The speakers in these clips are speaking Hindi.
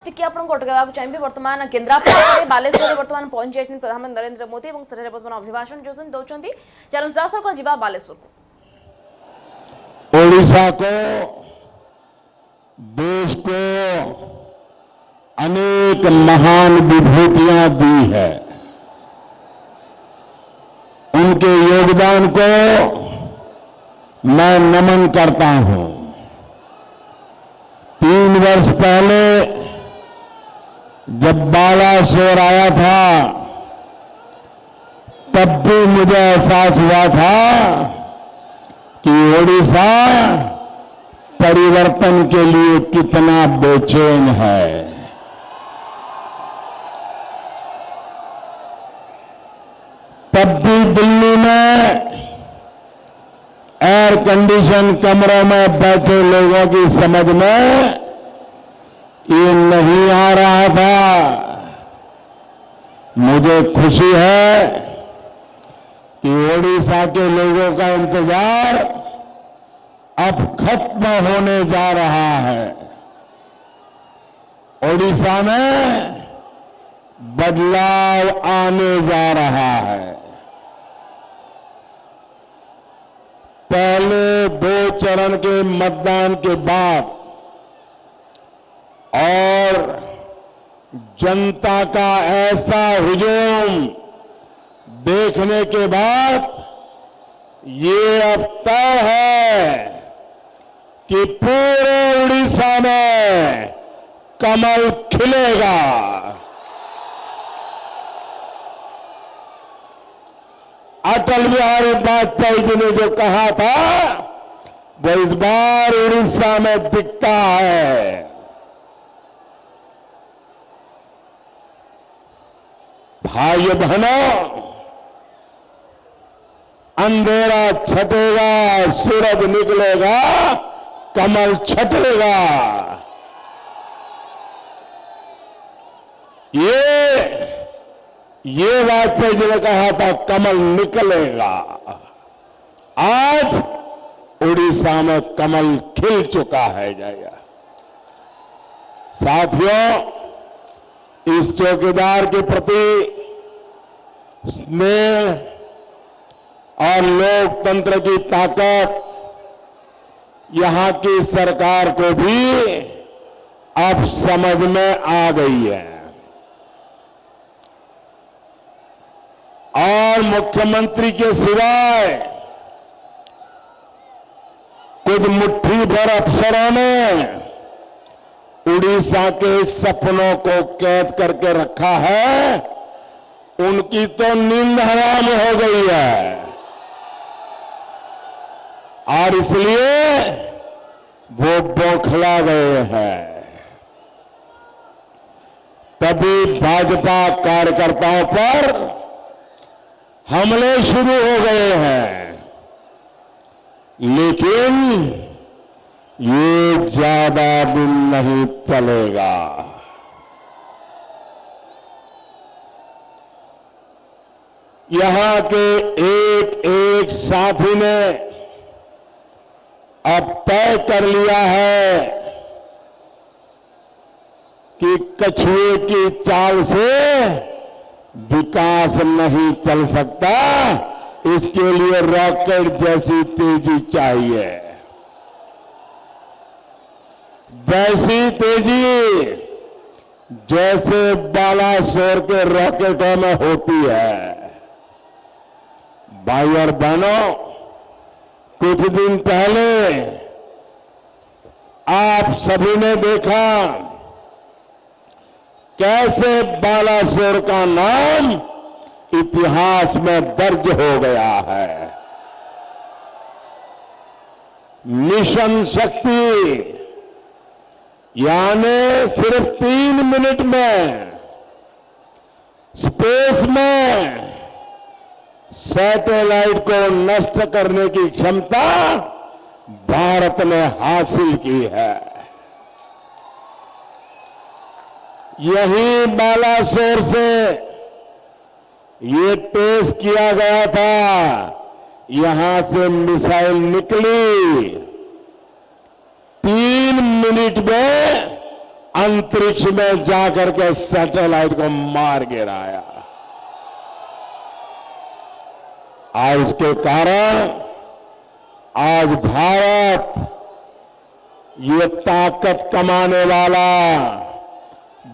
टिके आपण अटकाइवाक चाहिए वर्तमान केन्द्रापड़ा बालेश्वर वर्तमान पहुंच जाइछन प्रधानमंत्री नरेंद्र मोदी और सेठारे वर्तमान अभिभाषण दौरान चलो जासर को जीवा बालेश्वर को ओडिशा को देश को अनेक महान विभूतियां दी है। उनके योगदान को मैं नमन करता हूं। 3 वर्ष पहले जब बालासोर आया था तब भी मुझे एहसास हुआ था कि ओडिशा परिवर्तन के लिए कितना बेचैन है। तब भी दिल्ली में एयर कंडीशन कमरों में बैठे लोगों की समझ में ये नहीं आ रहा था। मुझे खुशी है कि ओडिशा के लोगों का इंतजार अब खत्म होने जा रहा है। ओडिशा में बदलाव आने जा रहा है। पहले 2 चरण के मतदान के बाद और जनता का ऐसा हुजूम देखने के बाद ये अब तय है कि पूरे उड़ीसा में कमल खिलेगा। अटल बिहारी वाजपेयी जी ने जो कहा था वो इस बार उड़ीसा में दिखता है। भाइयों बहनों, अंधेरा छटेगा, सूरज निकलेगा, कमल छटेगा। ये वाजपेयी जी ने कहा था कमल निकलेगा। आज उड़ीसा में कमल खिल चुका है। जाया साथियों, इस चौकीदार के प्रति स्नेह और लोकतंत्र की ताकत यहां की सरकार को भी अब समझ में आ गई है और मुख्यमंत्री के सिवाय कुछ मुट्ठी भर अफसरों ने उड़ीसा के सपनों को कैद करके रखा है। उनकी तो नींद हराम हो गई है और इसलिए वो बौखला गए हैं। तभी भाजपा कार्यकर्ताओं पर हमले शुरू हो गए हैं, लेकिन ये ज्यादा दिन नहीं चलेगा। यहां के एक साथी ने अब तय कर लिया है कि कछुए की चाल से विकास नहीं चल सकता। इसके लिए रॉकेट जैसी तेजी चाहिए। वैसी तेजी जैसे बालासोर के रॉकेटों में होती है। भाई और बहनों, कुछ दिन पहले आप सभी ने देखा कैसे बालासोर का नाम इतिहास में दर्ज हो गया है। मिशन शक्ति यानी सिर्फ 3 मिनट में स्पेस में सैटेलाइट को नष्ट करने की क्षमता भारत ने हासिल की है। यही बालासोर से ये टेस्ट किया गया था। यहां से मिसाइल निकली, 3 मिनट में अंतरिक्ष में जाकर के सैटेलाइट को मार गिराया। आज इसके कारण आज भारत ये ताकत कमाने वाला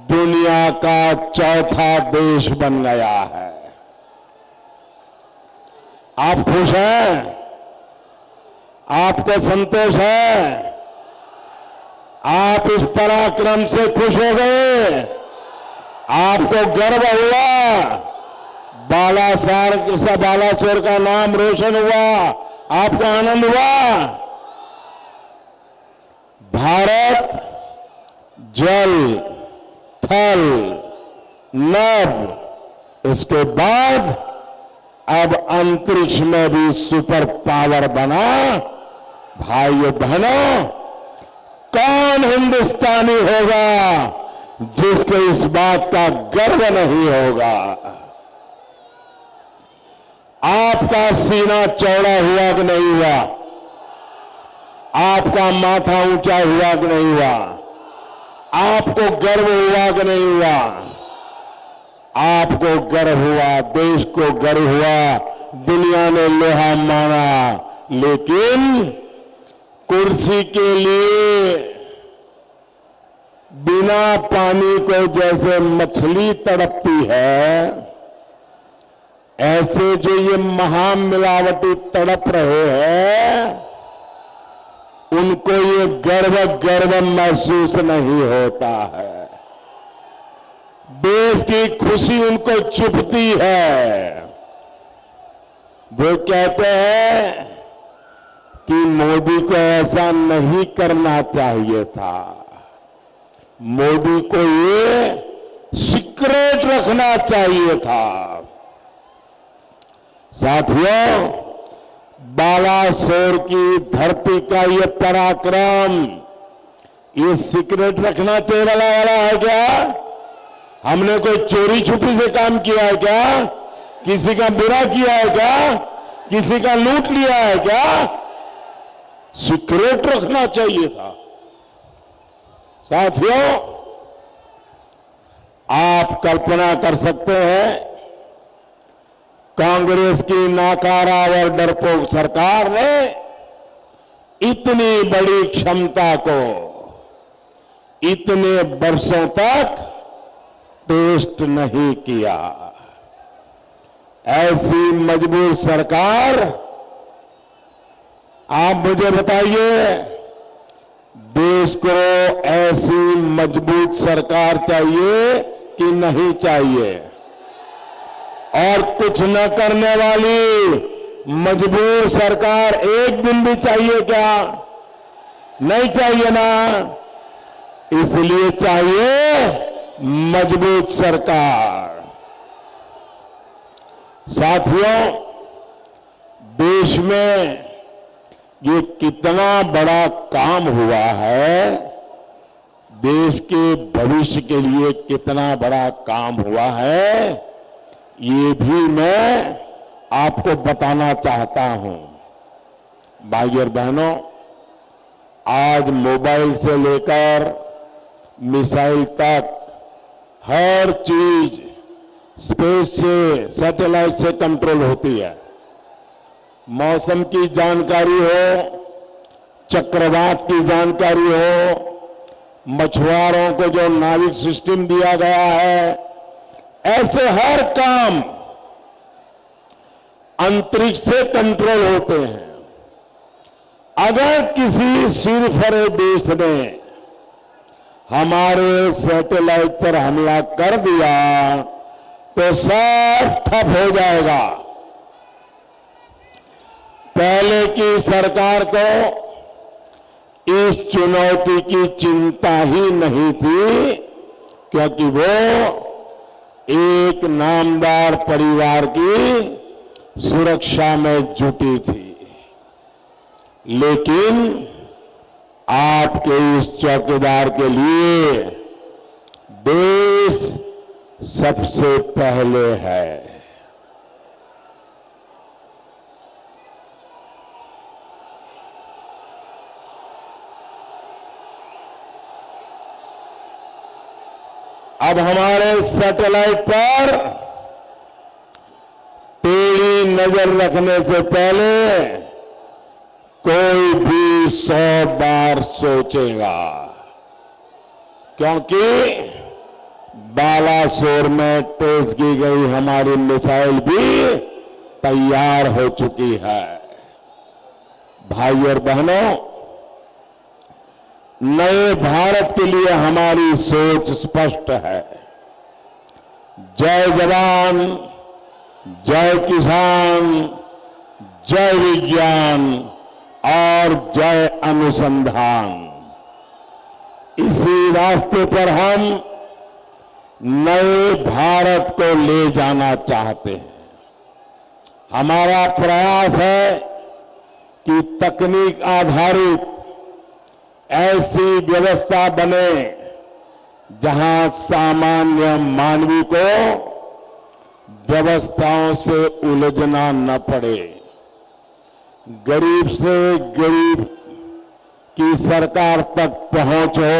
दुनिया का चौथा देश बन गया है। आप खुश हैं? आपको संतोष है? आप इस पराक्रम से खुश हो गए? आपको गर्व हुआ? बालासोर का नाम रोशन हुआ? आपको आनंद हुआ? भारत जल, थल, नभ, इसके बाद अब अंतरिक्ष में भी सुपर पावर बना। भाइयों बहनों, कौन हिंदुस्तानी होगा जिसको इस बात का गर्व नहीं होगा? आपका सीना चौड़ा हुआ कि नहीं हुआ? आपका माथा ऊंचा हुआ कि नहीं हुआ? आपको गर्व हुआ कि नहीं हुआ? आपको गर्व हुआ, देश को गर्व हुआ, दुनिया ने लोहा माना। लेकिन कुर्सी के लिए बिना पानी को जैसे मछली तड़पती है, ऐसे जो ये महामिलावटी तड़प रहे हैं, उनको ये गर्व महसूस नहीं होता है। देश की खुशी उनको चुभती है। वो कहते हैं कि मोदी को ऐसा नहीं करना चाहिए था, मोदी को ये सीक्रेट रखना चाहिए था। साथियों, बालासोर की धरती का ये पराक्रम, ये सीक्रेट रखना चाहिए वाला है क्या? हमने कोई चोरी छुपी से काम किया है क्या? किसी का बुरा किया है क्या? किसी का लूट लिया है क्या? सीक्रेट रखना चाहिए था। साथियों, आप कल्पना कर सकते हैं, कांग्रेस की नाकारा और डरपोक सरकार ने इतनी बड़ी क्षमता को इतने वर्षों तक टेस्ट नहीं किया। ऐसी मजबूर सरकार, आप मुझे बताइए, देश को ऐसी मजबूत सरकार चाहिए कि नहीं चाहिए? और कुछ न करने वाली मजबूर सरकार एक दिन भी चाहिए क्या? नहीं चाहिए ना। इसलिए चाहिए मजबूत सरकार। साथियों, देश में ये कितना बड़ा काम हुआ है, देश के भविष्य के लिए कितना बड़ा काम हुआ है, ये भी मैं आपको बताना चाहता हूं। भाइयों और बहनों, आज मोबाइल से लेकर मिसाइल तक हर चीज स्पेस से, सैटेलाइट से कंट्रोल होती है। मौसम की जानकारी हो, चक्रवात की जानकारी हो, मछुआरों को जो नाविक सिस्टम दिया गया है, ऐसे हर काम अंतरिक्ष से कंट्रोल होते हैं। अगर किसी सिरफरे देश ने हमारे सैटेलाइट पर हमला कर दिया तो सब ठप हो जाएगा। पहले की सरकार को इस चुनौती की चिंता ही नहीं थी, क्योंकि वो एक नामदार परिवार की सुरक्षा में जुटी थी। लेकिन आपके इस चौकीदार के लिए देश सबसे पहले है। अब हमारे सैटेलाइट पर टेढ़ी नजर रखने से पहले कोई भी 100 बार सोचेगा, क्योंकि बालासोर में टेस्ट की गई हमारी मिसाइल भी तैयार हो चुकी है। भाई और बहनों, नए भारत के लिए हमारी सोच स्पष्ट है। जय जवान, जय किसान, जय विज्ञान और जय अनुसंधान। इसी रास्ते पर हम नए भारत को ले जाना चाहते हैं। हमारा प्रयास है कि तकनीक आधारित ऐसी व्यवस्था बने जहां सामान्य मानवी को व्यवस्थाओं से उलझना न पड़े। गरीब से गरीब की सरकार तक पहुंच हो,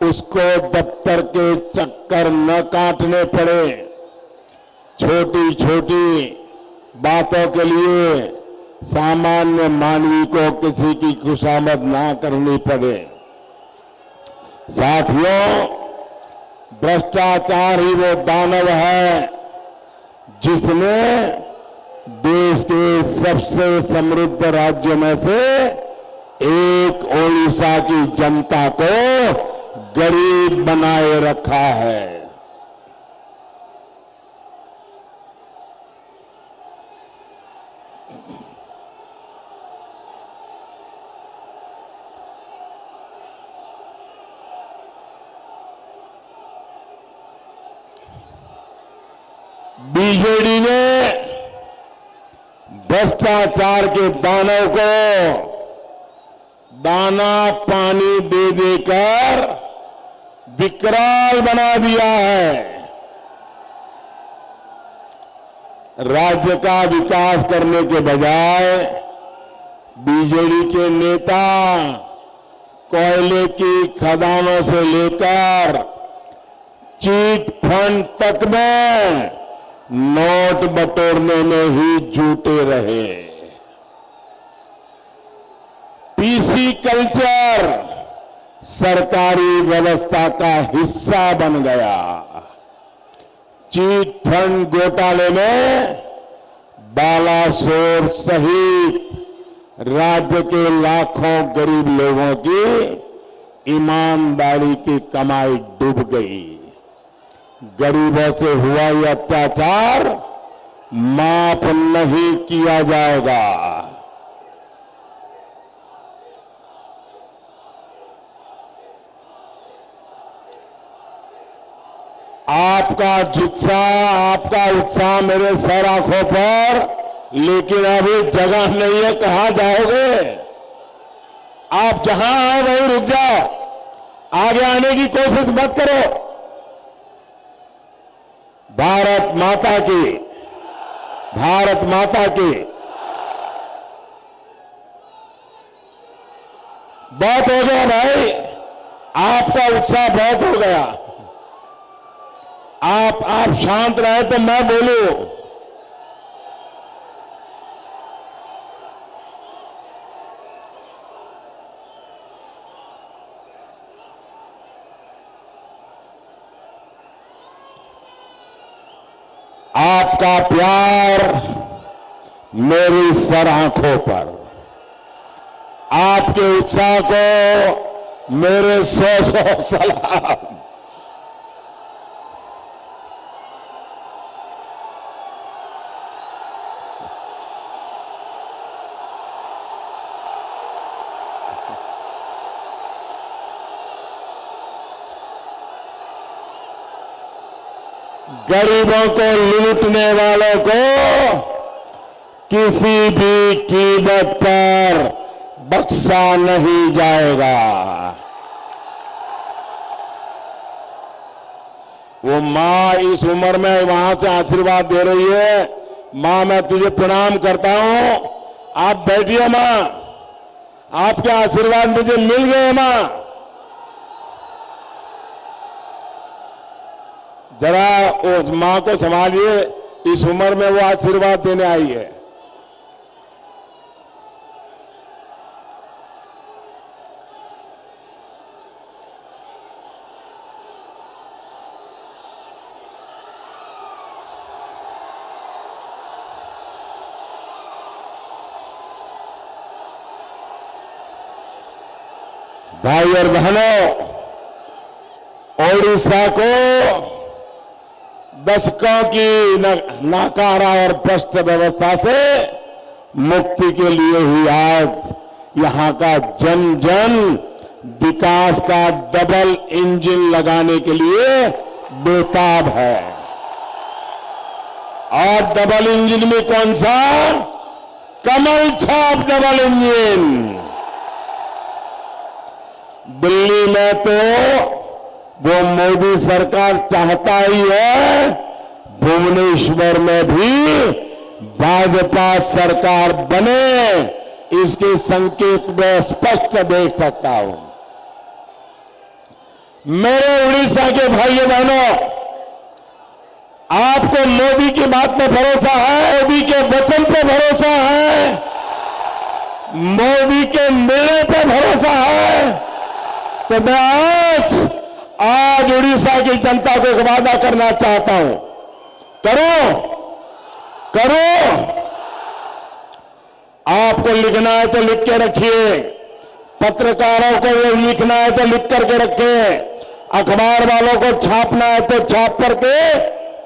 उसको दफ्तर के चक्कर न काटने पड़े, छोटी छोटी बातों के लिए सामान्य मानवी को किसी की खुशामद ना करनी पड़े। साथियों, भ्रष्टाचार ही वो दानव है जिसने देश के सबसे समृद्ध राज्यों में से एक ओडिशा की जनता को गरीब बनाए रखा है। बीजेडी ने भ्रष्टाचार के दानव को दाना पानी दे देकर विकराल बना दिया है। राज्य का विकास करने के बजाय बीजेडी के नेता कोयले की खदानों से लेकर चीट फंड तक में नोट बटोरने में ही जुटे रहे। पीसी कल्चर सरकारी व्यवस्था का हिस्सा बन गया। चीट फंड घोटाले में बालासोर सहित राज्य के लाखों गरीब लोगों की ईमानदारी की कमाई डूब गई। गरीबों से हुआ यह अत्याचार माफ नहीं किया जाएगा। आपका जुस्सा, आपका उत्साह मेरे सर आंखों पर, लेकिन अभी जगह नहीं है। कहां जाओगे? आप जहां आए वहीं रुक जाओ, आगे आने की कोशिश मत करो। भारत माता की, भारत माता की। बहुत हो गया भाई, आपका उत्साह बहुत हो गया। आप शांत रहे तो मैं बोलूं। आपका प्यार मेरी सर आंखों पर, आपके उत्साह को मेरे 100 सलाम। गरीबों को लूटने वालों को किसी भी कीमत पर बख्शा नहीं जाएगा। वो मां इस उम्र में वहां से आशीर्वाद दे रही है। मां, मैं तुझे प्रणाम करता हूं। आप बैठिए मां, आपके आशीर्वाद मुझे मिल गए मां। जरा उस मां को संभालिए, इस उम्र में वो आशीर्वाद देने आई है। भाई और बहनों, ओडिशा को दशकों की नाकारा और भ्रष्ट व्यवस्था से मुक्ति के लिए ही आज यहां का जन जन विकास का डबल इंजन लगाने के लिए बेताब है। और डबल इंजन में कौन सा? कमल छाप डबल इंजन। दिल्ली में तो वो मोदी सरकार चाहता ही है, भुवनेश्वर में भी भाजपा सरकार बने, इसके संकेत में स्पष्ट देख सकता हूं। मेरे उड़ीसा के भाइयों बहनों, आपको मोदी की बात पे भरोसा है? मोदी के वचन पे भरोसा है? मोदी के निर्णय पे भरोसा है? तो मैं आज उड़ीसा की जनता को एक वादा करना चाहता हूं। करो करो, आपको लिखना है तो लिख के रखिए, पत्रकारों को ये लिखना है तो लिख करके रखें, अखबार वालों को छापना है तो छाप करके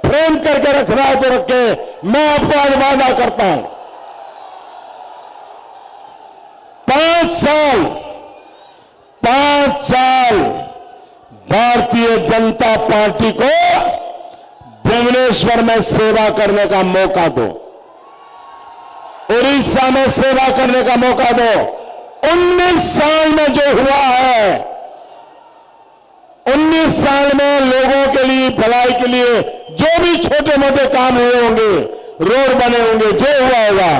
फ्रेम करके रखना है तो रखें। मैं आपको आज वादा करता हूं, 5 साल भारतीय जनता पार्टी को भुवनेश्वर में सेवा करने का मौका दो, उड़ीसा में सेवा करने का मौका दो। 19 साल में जो हुआ है, 19 साल में लोगों के लिए, भलाई के लिए जो भी छोटे मोटे काम हुए होंगे, रोड बने होंगे, जो हुआ होगा,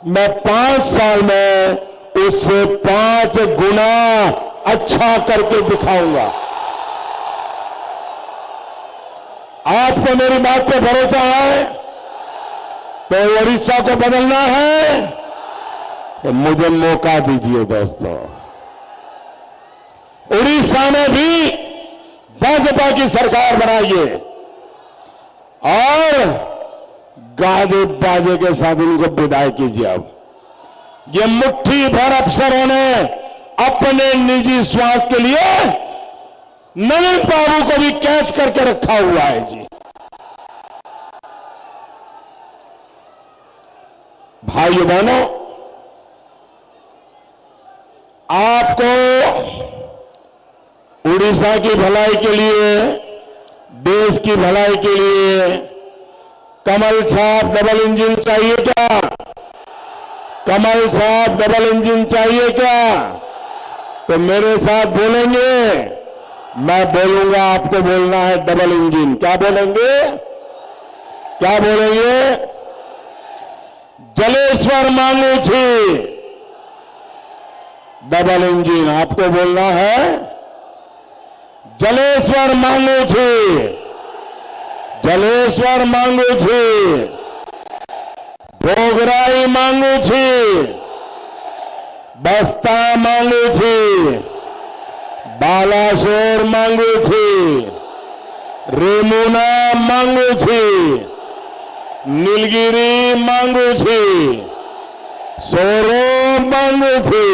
मैं 5 साल में उससे 5 गुना अच्छा करके दिखाऊंगा। आपको मेरी बात पे भरोसा है? तो उड़ीसा को बदलना है तो मुझे मौका दीजिए दोस्तों। उड़ीसा में भी भाजपा की सरकार बनाइए और गाजे बाजे के साथ इनको विदाई कीजिए। अब ये मुट्ठी भर अफसरों ने अपने निजी स्वार्थ के लिए नवीन बाबू को भी कैद करके रखा हुआ है जी। भाइयों बहनों, आपको उड़ीसा की भलाई के लिए, देश की भलाई के लिए कमल छाप डबल इंजन चाहिए क्या? कमल छाप डबल इंजन चाहिए क्या? तो मेरे साथ बोलेंगे, मैं बोलूंगा, आपको बोलना है डबल इंजन। क्या बोलेंगे? क्या बोलेंगे? जलेश्वर मांगू छी डबल इंजन। आपको बोलना है जलेश्वर मांगू छी, जलेश्वर मांगू छी, भोगराई मांगू छी, बस्ता मांगू छी, बालासोर मांगू छी, रेमुना मांगू छी, नीलगिरी मांगू छी, सोरो मांगू छी,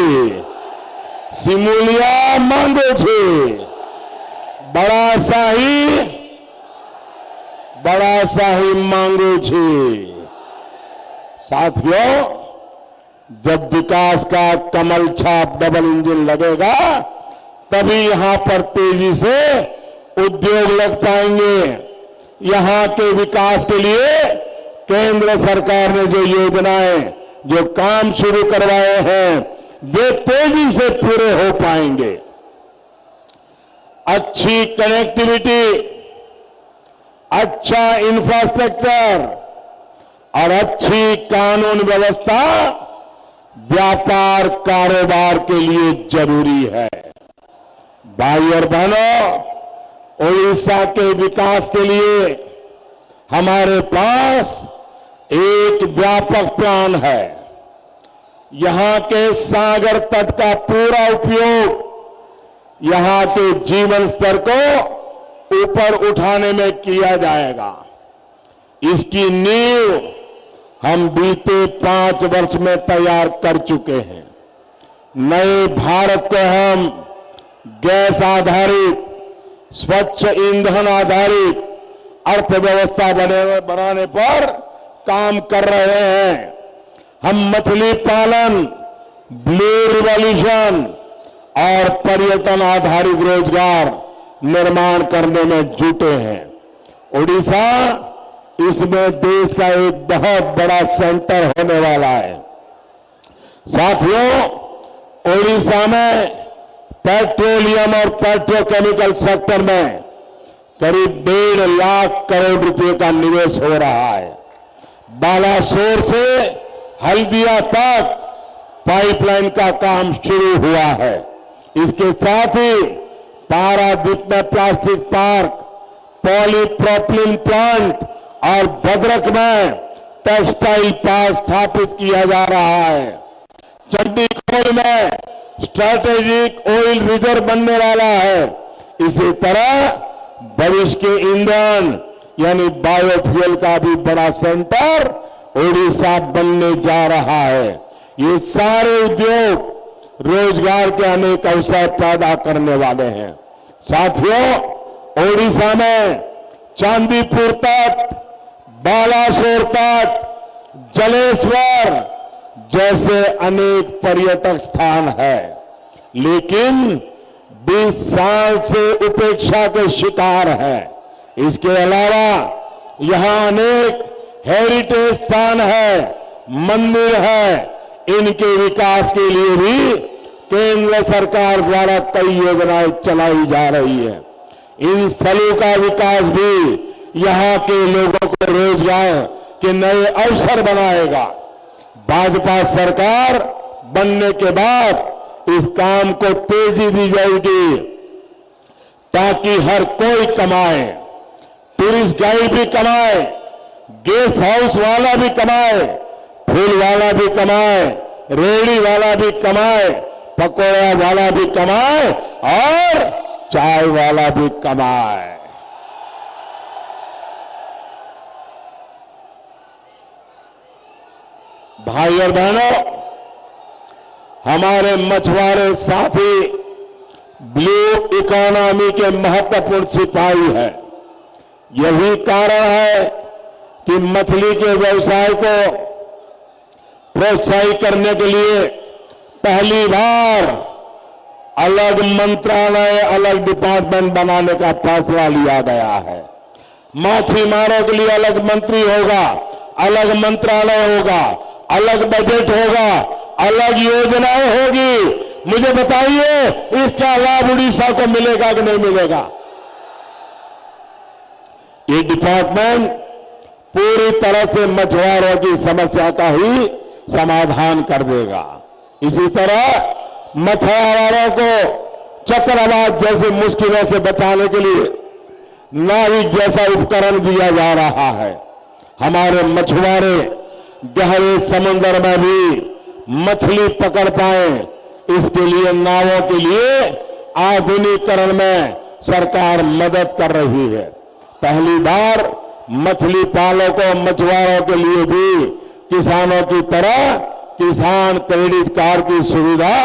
सिमुलिया मांगू छी, बड़ा शाही मांगू छी। साथियों, जब विकास का कमल छाप डबल इंजन लगेगा, तभी यहां पर तेजी से उद्योग लग पाएंगे। यहां के विकास के लिए केंद्र सरकार ने जो योजनाएं, जो काम शुरू करवाए हैं, वे तेजी से पूरे हो पाएंगे। अच्छी कनेक्टिविटी, अच्छा इंफ्रास्ट्रक्चर और अच्छी कानून व्यवस्था व्यापार कारोबार के लिए जरूरी है। भाई और बहनों, ओडिशा के विकास के लिए हमारे पास एक व्यापक प्लान है। यहां के सागर तट का पूरा उपयोग यहां के जीवन स्तर को ऊपर उठाने में किया जाएगा। इसकी नींव हम बीते 5 वर्ष में तैयार कर चुके हैं। नए भारत को हम गैस आधारित, स्वच्छ ईंधन आधारित अर्थव्यवस्था बनाने पर काम कर रहे हैं। हम मछली पालन, ब्लू रिवॉल्यूशन और पर्यटन आधारित रोजगार निर्माण करने में जुटे हैं। ओडिशा इसमें देश का एक बहुत बड़ा सेंटर होने वाला है। साथियों, ओडिशा में पेट्रोलियम और पेट्रोकेमिकल सेक्टर में करीब 1.5 लाख करोड़ रुपए का निवेश हो रहा है। बालासोर से हल्दिया तक पाइपलाइन का काम शुरू हुआ है। इसके साथ ही पारादीप में प्लास्टिक पार्क, पॉलीप्रोपिलीन प्लांट और भद्रक में टेक्सटाइल पार्क स्थापित किया जा रहा है। चंडीगढ़ में स्ट्रैटेजिक ऑयल रिजर्व बनने वाला है। इसी तरह भविष्य के ईंधन यानी बायोफ्यूल का भी बड़ा सेंटर ओडिशा बनने जा रहा है। ये सारे उद्योग रोजगार के अनेक अवसर पैदा करने वाले हैं। साथियों, ओडिशा में चांदीपुर तट, बालासोर तट, जलेश्वर जैसे अनेक पर्यटक स्थान है, लेकिन 20 साल से उपेक्षा के शिकार है। इसके अलावा यहां अनेक हेरिटेज स्थान है, मंदिर है। इनके विकास के लिए भी केंद्र सरकार द्वारा कई योजनाएं चलाई जा रही है। इन स्थलों का विकास भी यहां के लोगों को रोजगार के नए अवसर बनाएगा। भाजपा सरकार बनने के बाद इस काम को तेजी दी जाएगी ताकि हर कोई कमाए, टूरिस्ट गाइड भी कमाए, गेस्ट हाउस वाला भी कमाए, फूल वाला भी कमाए, रेहड़ी वाला भी कमाए, पकौड़ा वाला भी कमाए और चाय वाला भी कमाए। भाई और बहनों, हमारे मछुआरे साथी ब्लू इकोनॉमी के महत्वपूर्ण सिपाही है। यही कारण है कि मछली के व्यवसाय को प्रोत्साहित करने के लिए पहली बार अलग मंत्रालय, अलग डिपार्टमेंट बनाने का फैसला लिया गया है। मछुआरों के लिए अलग मंत्री होगा, अलग मंत्रालय होगा, अलग बजट होगा, अलग योजनाएं होगी। मुझे बताइए, इसका लाभ उड़ीसा को मिलेगा कि नहीं मिलेगा? ये डिपार्टमेंट पूरी तरह से मछुआरों की समस्या का ही समाधान कर देगा। इसी तरह मछुआरों को चक्रवात जैसी मुश्किलों से बचाने के लिए नाविक जैसा उपकरण दिया जा रहा है। हमारे मछुआरे गहरे समुद्र में भी मछली पकड़ पाए, इसके लिए नावों के लिए आधुनिकीकरण में सरकार मदद कर रही है। पहली बार मछली पालकों, मछुआरों के लिए भी किसानों की तरह किसान क्रेडिट कार्ड की सुविधा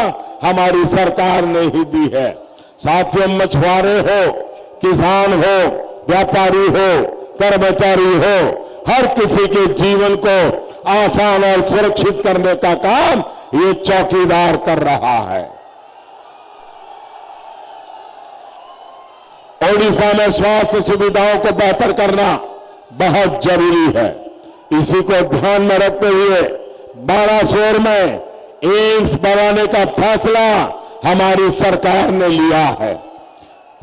हमारी सरकार ने ही दी है। साथियों, मछुआरे हो, किसान हो, व्यापारी हो, कर्मचारी हो, हर किसी के जीवन को आसान और सुरक्षित करने का काम ये चौकीदार कर रहा है। ओडिशा में स्वास्थ्य सुविधाओं को बेहतर करना बहुत जरूरी है। इसी को ध्यान में रखते हुए बालासोर में एम्स बनाने का फैसला हमारी सरकार ने लिया है।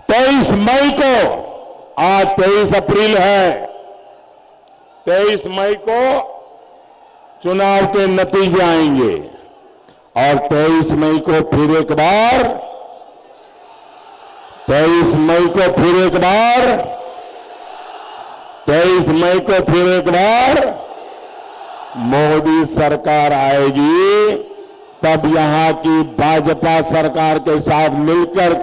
23 मई को, आज 23 अप्रैल है, 23 मई को चुनाव के नतीजे आएंगे और 23 मई को फिर एक बार 23 मई को फिर एक बार 23 मई को फिर एक बार मोदी सरकार आएगी, तब यहां की भाजपा सरकार के साथ मिलकर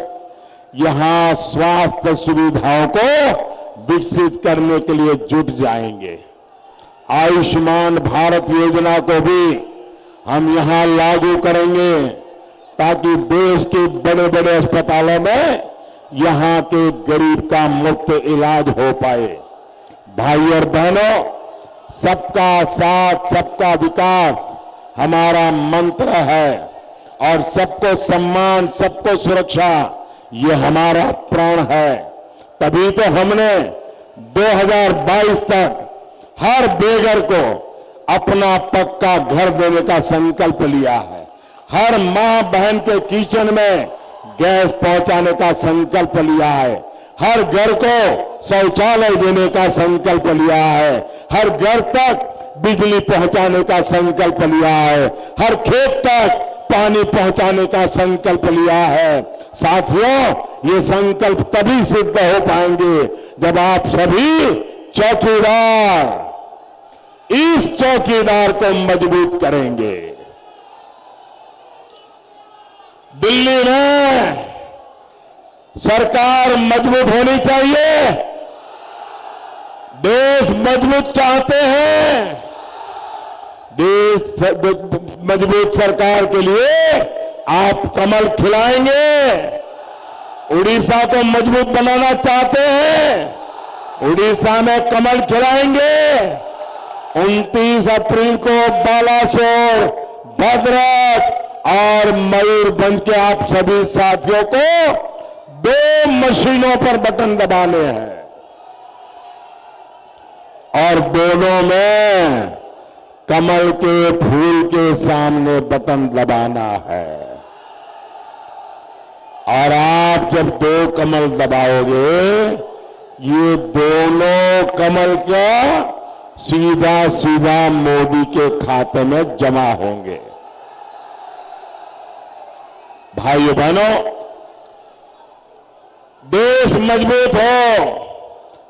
यहां स्वास्थ्य सुविधाओं को विकसित करने के लिए जुट जाएंगे। आयुष्मान भारत योजना को भी हम यहां लागू करेंगे ताकि देश के बड़े बड़े अस्पतालों में यहां के गरीब का मुफ्त इलाज हो पाए। भाई और बहनों, सबका साथ सबका विकास हमारा मंत्र है और सबको सम्मान सबको सुरक्षा ये हमारा प्रण है। तभी तो हमने 2022 तक हर बेघर को अपना पक्का घर देने का संकल्प लिया है। हर मां बहन के किचन में गैस पहुंचाने का संकल्प लिया है। हर घर को शौचालय देने का संकल्प लिया है। हर घर तक बिजली पहुंचाने का संकल्प लिया है। हर खेत तक पानी पहुंचाने का संकल्प लिया है। साथियों, ये संकल्प तभी सिद्ध हो पाएंगे जब आप सभी चौकीदार इस चौकीदार को मजबूत करेंगे। दिल्ली में सरकार मजबूत होनी चाहिए। देश मजबूत चाहते हैं। देश मजबूत सरकार के लिए आप कमल खिलाएंगे। उड़ीसा को मजबूत बनाना चाहते हैं, उड़ीसा में कमल खिलाएंगे। 29 अप्रैल को बालासोर, भद्रक और मयूरभंज के आप सभी साथियों को 2 मशीनों पर बटन दबाने हैं और दोनों में कमल के फूल के सामने बटन दबाना है। और आप जब 2 कमल दबाओगे, ये दोनों कमल का सीधा सीधा मोदी के खाते में जमा होंगे। भाइयों बहनों, देश मजबूत हो,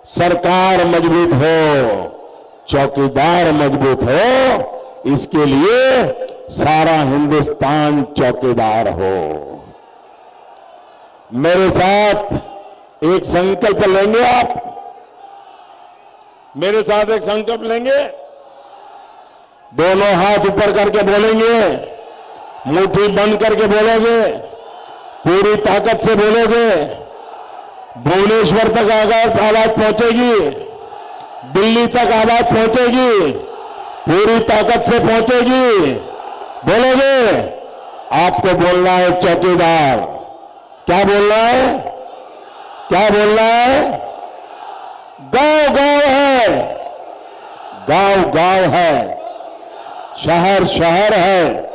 सरकार मजबूत हो, चौकीदार मजबूत हो, इसके लिए सारा हिंदुस्तान चौकीदार हो। मेरे साथ एक संकल्प लेंगे आप? मेरे साथ एक संकल्प लेंगे? दोनों हाथ ऊपर करके बोलेंगे, मुट्ठी बंद करके बोलोगे, पूरी ताकत से बोलोगे। भुवनेश्वर तक आवाज पहुंचेगी, दिल्ली तक आवाज पहुंचेगी, पूरी ताकत से पहुंचेगी। बोलोगे? आपको बोलना है चौकीदार। क्या बोलना है? क्या बोलना है? गांव गांव है, गांव गांव है, शहर शहर है,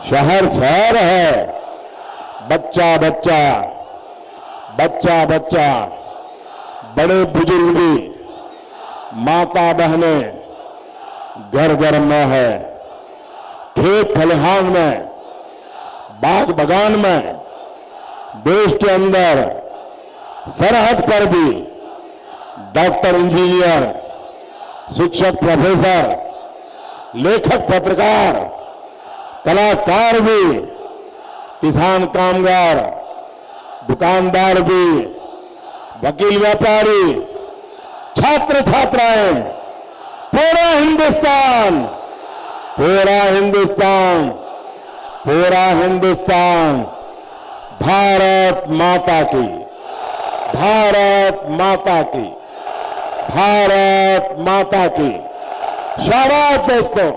शहर शहर है, बच्चा बच्चा, बच्चा बच्चा, बड़े बुजुर्ग भी, माता बहने घर घर में है, खेत खलिहान में, बाग बगान में, देश के अंदर सरहद पर भी डॉक्टर, इंजीनियर, शिक्षक, प्रोफेसर, लेखक, पत्रकार, कलाकार भी, किसान, कामगार, दुकानदार भी, वकील, व्यापारी, छात्र छात्राएं, पूरा हिंदुस्तान, पूरा हिंदुस्तान, पूरा हिंदुस्तान भारत माता की, भारत माता की, भारत माता की। शाबाश दोस्तों।